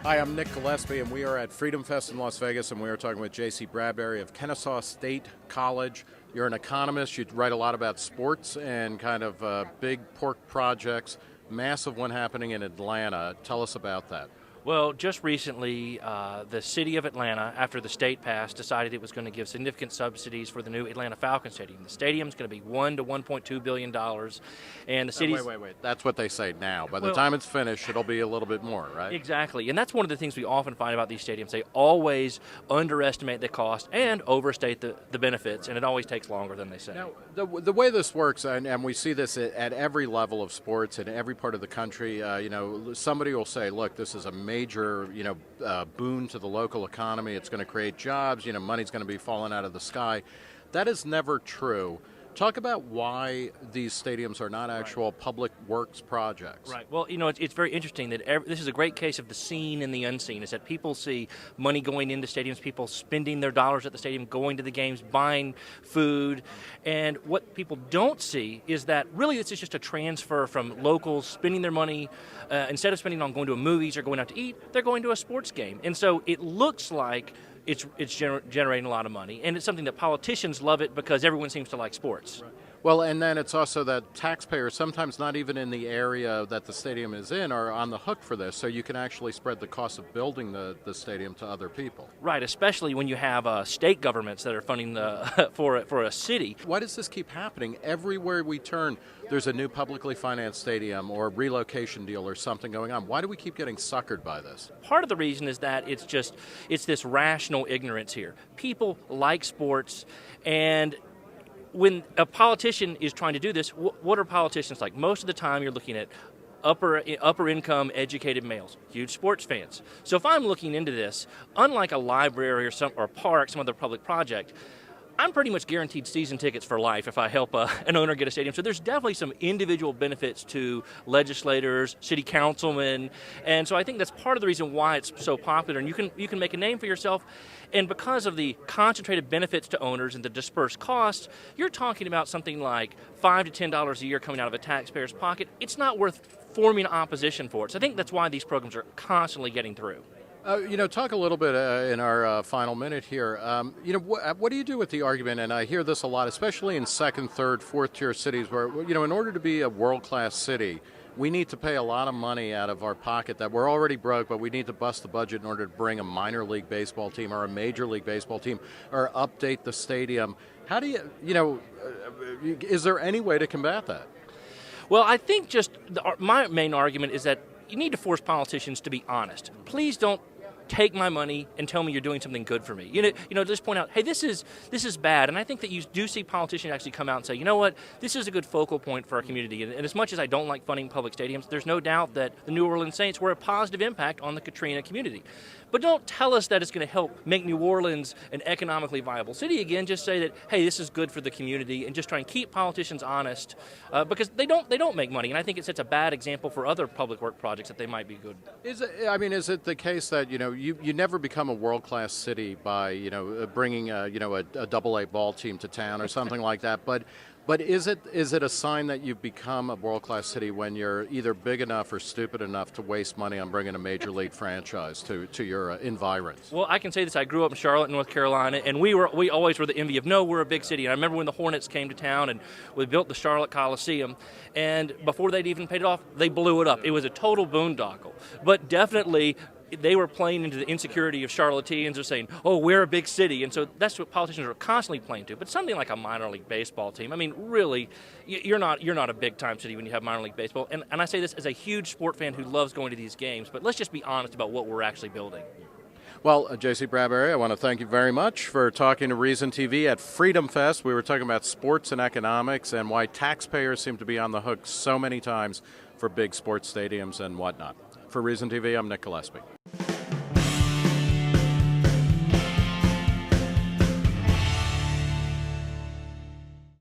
Hi, I'm Nick Gillespie, and we are at Freedom Fest in Las Vegas, and we are talking with J.C. Bradbury of Kennesaw State College. You're an economist. You write a lot about sports and kind of big pork projects. Massive one happening in Atlanta. Tell us about that. Well, just recently, the city of Atlanta, after the state passed, decided it was going to give significant subsidies for the new Atlanta Falcons stadium. The stadium's going to be $1 to $1.2 billion, and the city's... Wait. That's what they say now. By the time it's finished, it'll be a little bit more, right? Exactly, and that's one of the things we often find about these stadiums. They always underestimate the cost and overstate the benefits, and it always takes longer than they say. Now, the way this works, and we see this at every level of sports in every part of the country, somebody will say, look, this is a major boon to the local economy. It's going to create jobs. Money's going to be falling out of the sky. That is never true. Talk about why these stadiums are not actual public works projects. Right. Well, it's very interesting that this is a great case of the seen and the unseen, is that people see money going into stadiums, people spending their dollars at the stadium, going to the games, buying food. And what people don't see is that really this is just a transfer from locals spending their money. Instead of spending on going to movies or going out to eat, they're going to a sports game. And so it looks like it's generating a lot of money, and it's something that politicians love it because everyone seems to like sports. Right. Well, and then it's also that taxpayers, sometimes not even in the area that the stadium is in, are on the hook for this, so you can actually spread the cost of building the stadium to other people. Right, especially when you have state governments that are funding for a city. Why does this keep happening? Everywhere we turn, there's a new publicly financed stadium or relocation deal or something going on. Why do we keep getting suckered by this? Part of the reason is that it's this rational ignorance here. People like sports, and when a politician is trying to do this, what are politicians like? Most of the time you're looking at upper income educated males, huge sports fans. So if I'm looking into this, unlike a library or a park, some other public project, I'm pretty much guaranteed season tickets for life if I help an owner get a stadium. So there's definitely some individual benefits to legislators, city councilmen, and so I think that's part of the reason why it's so popular. And you can make a name for yourself, and because of the concentrated benefits to owners and the dispersed costs, you're talking about something like $5 to $10 a year coming out of a taxpayer's pocket. It's not worth forming opposition for it. So I think that's why these programs are constantly getting through. Talk a little bit in our final minute here. What do you do with the argument, and I hear this a lot, especially in second, third, fourth tier cities where, in order to be a world-class city, we need to pay a lot of money out of our pocket that we're already broke, but we need to bust the budget in order to bring a minor league baseball team or a major league baseball team or update the stadium. How do is there any way to combat that? Well, I think my main argument is that you need to force politicians to be honest. Please don't take my money and tell me you're doing something good for me. Just point out, hey, this is bad. And I think that you do see politicians actually come out and say, you know what, this is a good focal point for our community. And as much as I don't like funding public stadiums, there's no doubt that the New Orleans Saints were a positive impact on the Katrina community. But don't tell us that it's going to help make New Orleans an economically viable city again. Just say that, hey, this is good for the community, and just try and keep politicians honest because they don't make money. And I think it sets a bad example for other public work projects that they might be good. Is it the case that you never become a world-class city by bringing a AA ball team to town or something like that, but is it a sign that you've become a world-class city when you're either big enough or stupid enough to waste money on bringing a major league franchise to your environs? Well, I can say this. I grew up in Charlotte, North Carolina, and we always were the envy of, no, we're a big city. And I remember when the Hornets came to town and we built the Charlotte Coliseum, and before they'd even paid it off, they blew it up. It was a total boondoggle. But definitely they were playing into the insecurity of Charlotteans of saying, oh, we're a big city. And so that's what politicians are constantly playing to. But something like a minor league baseball team, I mean, really, you're not a big-time city when you have minor league baseball. And I say this as a huge sport fan who loves going to these games, but let's just be honest about what we're actually building. Well, J.C. Bradbury, I want to thank you very much for talking to Reason TV at Freedom Fest. We were talking about sports and economics and why taxpayers seem to be on the hook so many times for big sports stadiums and whatnot. For Reason TV, I'm Nick Gillespie.